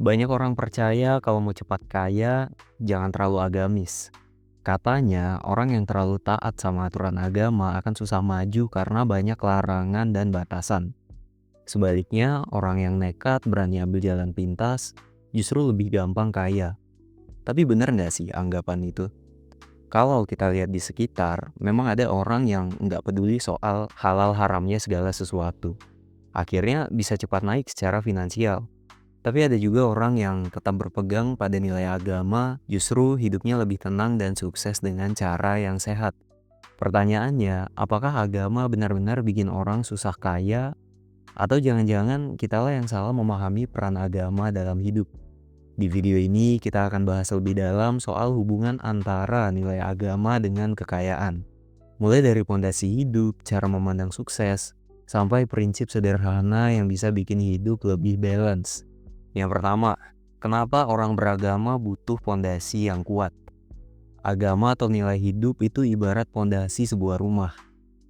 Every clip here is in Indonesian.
Banyak orang percaya kalau mau cepat kaya, jangan terlalu agamis. Katanya, orang yang terlalu taat sama aturan agama akan susah maju karena banyak larangan dan batasan. Sebaliknya, orang yang nekat berani ambil jalan pintas justru lebih gampang kaya. Tapi benar nggak sih anggapan itu? Kalau kita lihat di sekitar, memang ada orang yang nggak peduli soal halal haramnya segala sesuatu. Akhirnya bisa cepat naik secara finansial. Tapi ada juga orang yang tetap berpegang pada nilai agama, justru hidupnya lebih tenang dan sukses dengan cara yang sehat. Pertanyaannya, apakah agama benar-benar bikin orang susah kaya, atau jangan-jangan kitalah yang salah memahami peran agama dalam hidup? Di video ini kita akan bahas lebih dalam soal hubungan antara nilai agama dengan kekayaan. Mulai dari pondasi hidup, cara memandang sukses, sampai prinsip sederhana yang bisa bikin hidup lebih balance. Yang pertama, kenapa orang beragama butuh pondasi yang kuat? Agama atau nilai hidup itu ibarat pondasi sebuah rumah.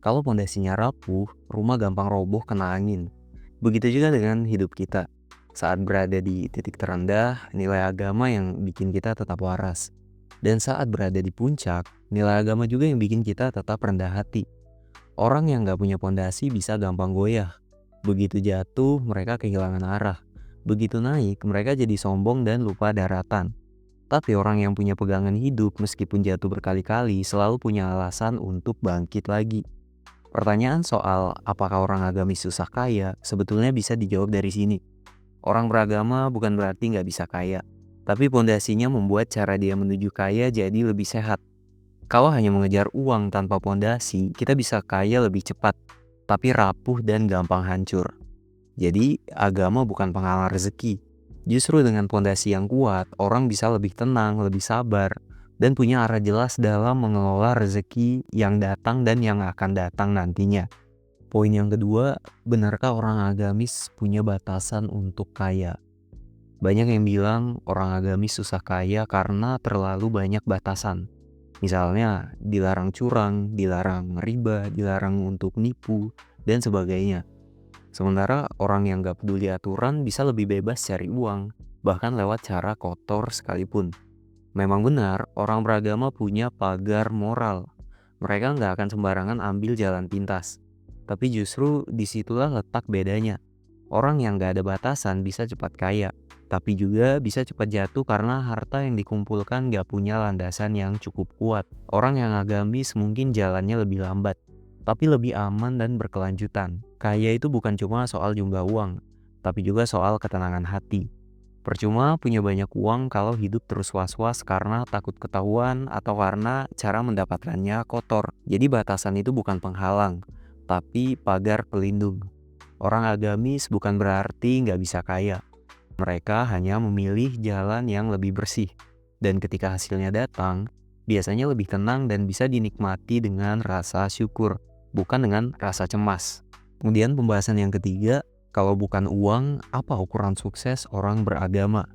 Kalau pondasinya rapuh, rumah gampang roboh kena angin. Begitu juga dengan hidup kita. Saat berada di titik terendah, nilai agama yang bikin kita tetap waras. Dan saat berada di puncak, nilai agama juga yang bikin kita tetap rendah hati. Orang yang gak punya pondasi bisa gampang goyah. Begitu jatuh, mereka kehilangan arah. Begitu naik, mereka jadi sombong dan lupa daratan. Tapi orang yang punya pegangan hidup meskipun jatuh berkali-kali selalu punya alasan untuk bangkit lagi. Pertanyaan soal apakah orang agamis susah kaya sebetulnya bisa dijawab dari sini. Orang beragama bukan berarti nggak bisa kaya, tapi pondasinya membuat cara dia menuju kaya jadi lebih sehat. Kalau hanya mengejar uang tanpa pondasi, kita bisa kaya lebih cepat, tapi rapuh dan gampang hancur. Jadi, agama bukan penghalang rezeki. Justru dengan pondasi yang kuat, orang bisa lebih tenang, lebih sabar, dan punya arah jelas dalam mengelola rezeki yang datang dan yang akan datang nantinya. Poin yang kedua, benarkah orang agamis punya batasan untuk kaya? Banyak yang bilang orang agamis susah kaya karena terlalu banyak batasan. Misalnya, dilarang curang, dilarang riba, dilarang untuk nipu, dan sebagainya. Sementara orang yang gak peduli aturan bisa lebih bebas cari uang, bahkan lewat cara kotor sekalipun. Memang benar, orang beragama punya pagar moral. Mereka nggak akan sembarangan ambil jalan pintas. Tapi justru disitulah letak bedanya. Orang yang gak ada batasan bisa cepat kaya, tapi juga bisa cepat jatuh karena harta yang dikumpulkan gak punya landasan yang cukup kuat. Orang yang agamis mungkin jalannya lebih lambat, tapi lebih aman dan berkelanjutan. Kaya itu bukan cuma soal jumlah uang, tapi juga soal ketenangan hati. Percuma punya banyak uang kalau hidup terus was-was karena takut ketahuan atau karena cara mendapatkannya kotor. Jadi batasan itu bukan penghalang, tapi pagar pelindung. Orang agamis bukan berarti nggak bisa kaya. Mereka hanya memilih jalan yang lebih bersih. Dan ketika hasilnya datang, biasanya lebih tenang dan bisa dinikmati dengan rasa syukur, bukan dengan rasa cemas. Kemudian pembahasan yang ketiga, kalau bukan uang, apa ukuran sukses orang beragama?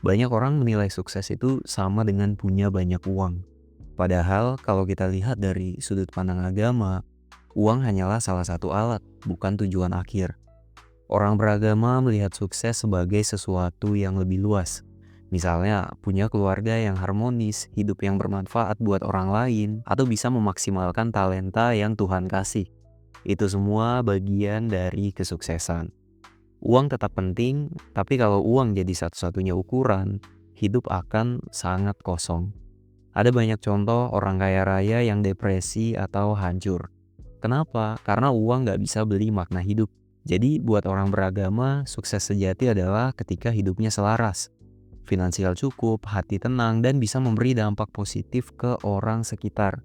Banyak orang menilai sukses itu sama dengan punya banyak uang. Padahal kalau kita lihat dari sudut pandang agama, uang hanyalah salah satu alat, bukan tujuan akhir. Orang beragama melihat sukses sebagai sesuatu yang lebih luas. Misalnya, punya keluarga yang harmonis, hidup yang bermanfaat buat orang lain, atau bisa memaksimalkan talenta yang Tuhan kasih. Itu semua bagian dari kesuksesan. Uang tetap penting, tapi kalau uang jadi satu-satunya ukuran, hidup akan sangat kosong. Ada banyak contoh orang kaya raya yang depresi atau hancur. Kenapa? Karena uang nggak bisa beli makna hidup. Jadi buat orang beragama, sukses sejati adalah ketika hidupnya selaras, finansial cukup, hati tenang, dan bisa memberi dampak positif ke orang sekitar.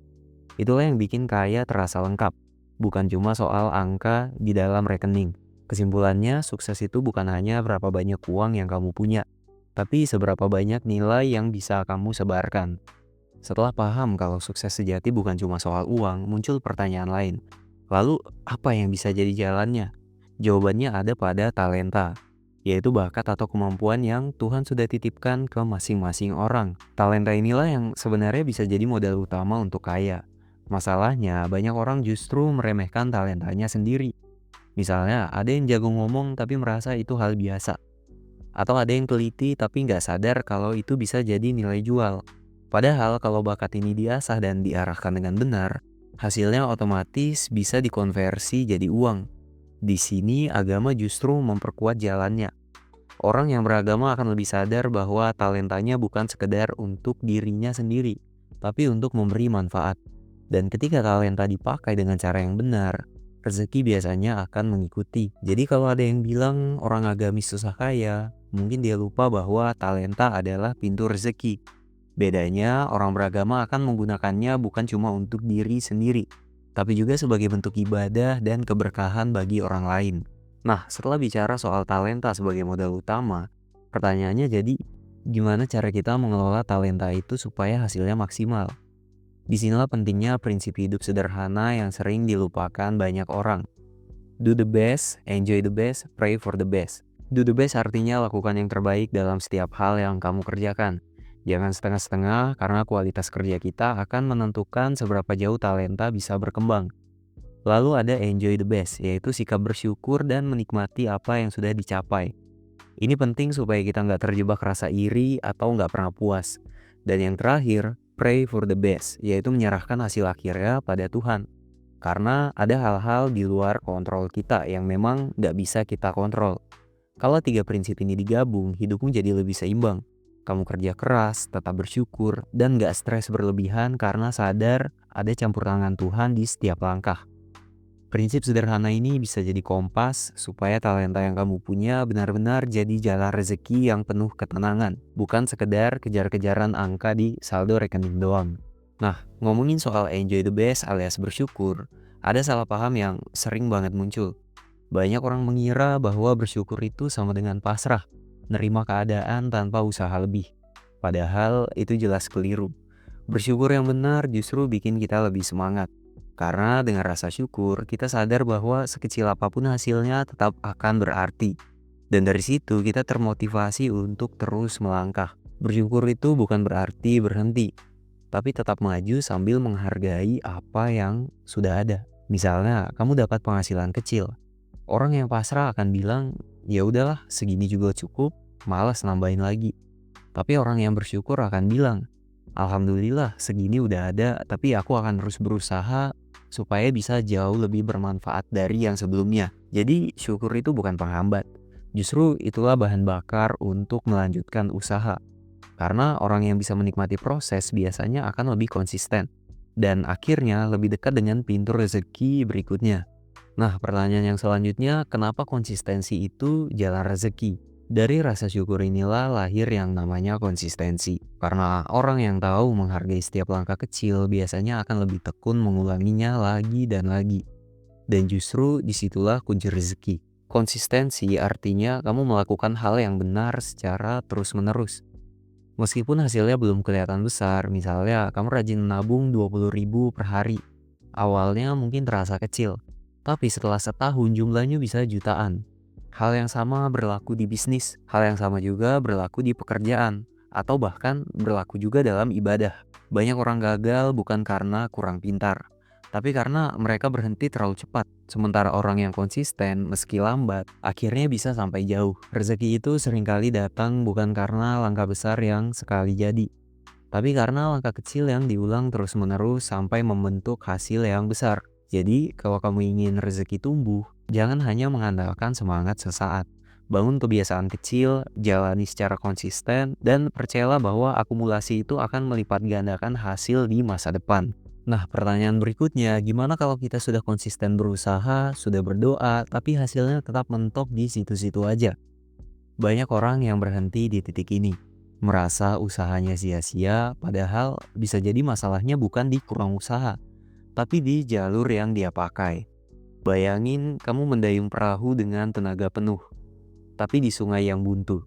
Itulah yang bikin kaya terasa lengkap, bukan cuma soal angka di dalam rekening. Kesimpulannya, sukses itu bukan hanya berapa banyak uang yang kamu punya, tapi seberapa banyak nilai yang bisa kamu sebarkan. Setelah paham kalau sukses sejati bukan cuma soal uang, muncul pertanyaan lain. Lalu, apa yang bisa jadi jalannya? Jawabannya ada pada talenta, yaitu bakat atau kemampuan yang Tuhan sudah titipkan ke masing-masing orang. Talenta inilah yang sebenarnya bisa jadi modal utama untuk kaya. Masalahnya, banyak orang justru meremehkan talentanya sendiri. Misalnya, ada yang jago ngomong tapi merasa itu hal biasa. Atau ada yang teliti tapi nggak sadar kalau itu bisa jadi nilai jual. Padahal kalau bakat ini diasah dan diarahkan dengan benar, hasilnya otomatis bisa dikonversi jadi uang. Di sini agama justru memperkuat jalannya. Orang yang beragama akan lebih sadar bahwa talentanya bukan sekedar untuk dirinya sendiri, tapi untuk memberi manfaat. Dan ketika talenta dipakai dengan cara yang benar, rezeki biasanya akan mengikuti. Jadi kalau ada yang bilang orang agamis susah kaya, mungkin dia lupa bahwa talenta adalah pintu rezeki. Bedanya, orang beragama akan menggunakannya bukan cuma untuk diri sendiri, tapi juga sebagai bentuk ibadah dan keberkahan bagi orang lain. Nah, setelah bicara soal talenta sebagai modal utama, pertanyaannya jadi, gimana cara kita mengelola talenta itu supaya hasilnya maksimal? Disinilah pentingnya prinsip hidup sederhana yang sering dilupakan banyak orang. Do the best, enjoy the best, pray for the best. Do the best artinya lakukan yang terbaik dalam setiap hal yang kamu kerjakan. Jangan setengah-setengah karena kualitas kerja kita akan menentukan seberapa jauh talenta bisa berkembang. Lalu ada enjoy the best, yaitu sikap bersyukur dan menikmati apa yang sudah dicapai. Ini penting supaya kita nggak terjebak rasa iri atau nggak pernah puas. Dan yang terakhir, pray for the best, yaitu menyerahkan hasil akhirnya pada Tuhan. Karena ada hal-hal di luar kontrol kita yang memang nggak bisa kita kontrol. Kalau tiga prinsip ini digabung, hidupmu jadi lebih seimbang. Kamu kerja keras, tetap bersyukur, dan nggak stres berlebihan karena sadar ada campur tangan Tuhan di setiap langkah. Prinsip sederhana ini bisa jadi kompas supaya talenta yang kamu punya benar-benar jadi jalan rezeki yang penuh ketenangan, bukan sekedar kejar-kejaran angka di saldo rekening doang. Nah, ngomongin soal enjoy the best alias bersyukur, ada salah paham yang sering banget muncul. Banyak orang mengira bahwa bersyukur itu sama dengan pasrah, nerima keadaan tanpa usaha lebih. Padahal itu jelas keliru. Bersyukur yang benar justru bikin kita lebih semangat. Karena dengan rasa syukur, kita sadar bahwa sekecil apapun hasilnya tetap akan berarti. Dan dari situ kita termotivasi untuk terus melangkah. Bersyukur itu bukan berarti berhenti, tapi tetap maju sambil menghargai apa yang sudah ada. Misalnya, kamu dapat penghasilan kecil. Orang yang pasrah akan bilang, ya udahlah, segini juga cukup, malas nambahin lagi. Tapi orang yang bersyukur akan bilang, alhamdulillah segini udah ada, tapi aku akan terus berusaha supaya bisa jauh lebih bermanfaat dari yang sebelumnya. Jadi syukur itu bukan penghambat. Justru itulah bahan bakar untuk melanjutkan usaha. Karena orang yang bisa menikmati proses biasanya akan lebih konsisten. Dan akhirnya lebih dekat dengan pintu rezeki berikutnya. Nah, pertanyaan yang selanjutnya, kenapa konsistensi itu jalan rezeki? Dari rasa syukur inilah lahir yang namanya konsistensi. Karena orang yang tahu menghargai setiap langkah kecil biasanya akan lebih tekun mengulanginya lagi dan lagi. Dan justru disitulah kunci rezeki. Konsistensi artinya kamu melakukan hal yang benar secara terus-menerus. Meskipun hasilnya belum kelihatan besar, misalnya kamu rajin menabung 20.000 per hari. Awalnya mungkin terasa kecil, tapi setelah setahun jumlahnya bisa jutaan. Hal yang sama berlaku di bisnis, hal yang sama juga berlaku di pekerjaan, atau bahkan berlaku juga dalam ibadah. Banyak orang gagal bukan karena kurang pintar, tapi karena mereka berhenti terlalu cepat. Sementara orang yang konsisten, meski lambat, akhirnya bisa sampai jauh. Rezeki itu seringkali datang bukan karena langkah besar yang sekali jadi, tapi karena langkah kecil yang diulang terus-menerus sampai membentuk hasil yang besar. Jadi, kalau kamu ingin rezeki tumbuh, jangan hanya mengandalkan semangat sesaat. Bangun kebiasaan kecil, jalani secara konsisten, dan percayalah bahwa akumulasi itu akan melipat gandakan hasil di masa depan. Nah, pertanyaan berikutnya, gimana kalau kita sudah konsisten berusaha, sudah berdoa, tapi hasilnya tetap mentok di situ-situ aja? Banyak orang yang berhenti di titik ini, merasa usahanya sia-sia, padahal bisa jadi masalahnya bukan di kurang usaha, tapi di jalur yang dia pakai. Bayangin kamu mendayung perahu dengan tenaga penuh, tapi di sungai yang buntu.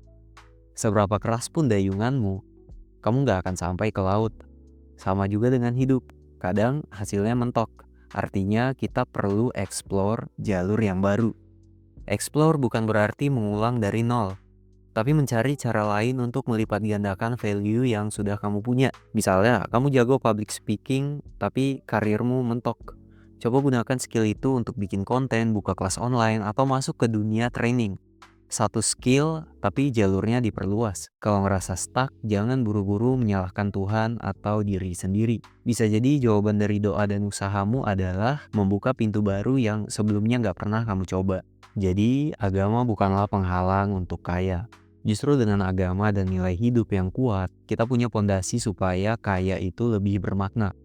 Seberapa keras pun dayunganmu, kamu gak akan sampai ke laut. Sama juga dengan hidup, kadang hasilnya mentok. Artinya kita perlu explore jalur yang baru. Explore bukan berarti mengulang dari nol, tapi mencari cara lain untuk melipat gandakan value yang sudah kamu punya. Misalnya, kamu jago public speaking, tapi karirmu mentok. Coba gunakan skill itu untuk bikin konten, buka kelas online, atau masuk ke dunia training. satu skill tapi jalurnya diperluas. Kalau ngerasa stuck, jangan buru-buru menyalahkan Tuhan atau diri sendiri. Bisa jadi jawaban dari doa dan usahamu adalah membuka pintu baru yang sebelumnya nggak pernah kamu coba. Jadi, agama bukanlah penghalang untuk kaya. Justru dengan agama dan nilai hidup yang kuat, kita punya pondasi supaya kaya itu lebih bermakna.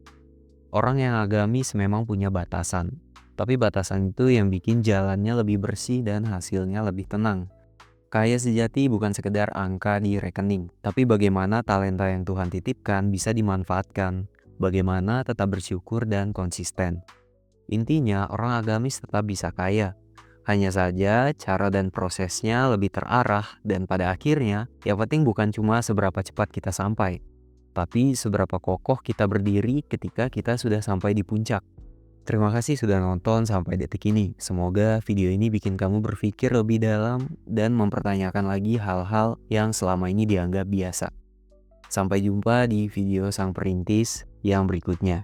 Orang yang agamis memang punya batasan, tapi batasan itu yang bikin jalannya lebih bersih dan hasilnya lebih tenang. Kaya sejati bukan sekedar angka di rekening, tapi bagaimana talenta yang Tuhan titipkan bisa dimanfaatkan, bagaimana tetap bersyukur dan konsisten. Intinya, orang agamis tetap bisa kaya. Hanya saja cara dan prosesnya lebih terarah dan pada akhirnya yang penting bukan cuma seberapa cepat kita sampai, tapi seberapa kokoh kita berdiri ketika kita sudah sampai di puncak. Terima kasih sudah nonton sampai detik ini. Semoga video ini bikin kamu berpikir lebih dalam dan mempertanyakan lagi hal-hal yang selama ini dianggap biasa. Sampai jumpa di video Sang Perintis yang berikutnya.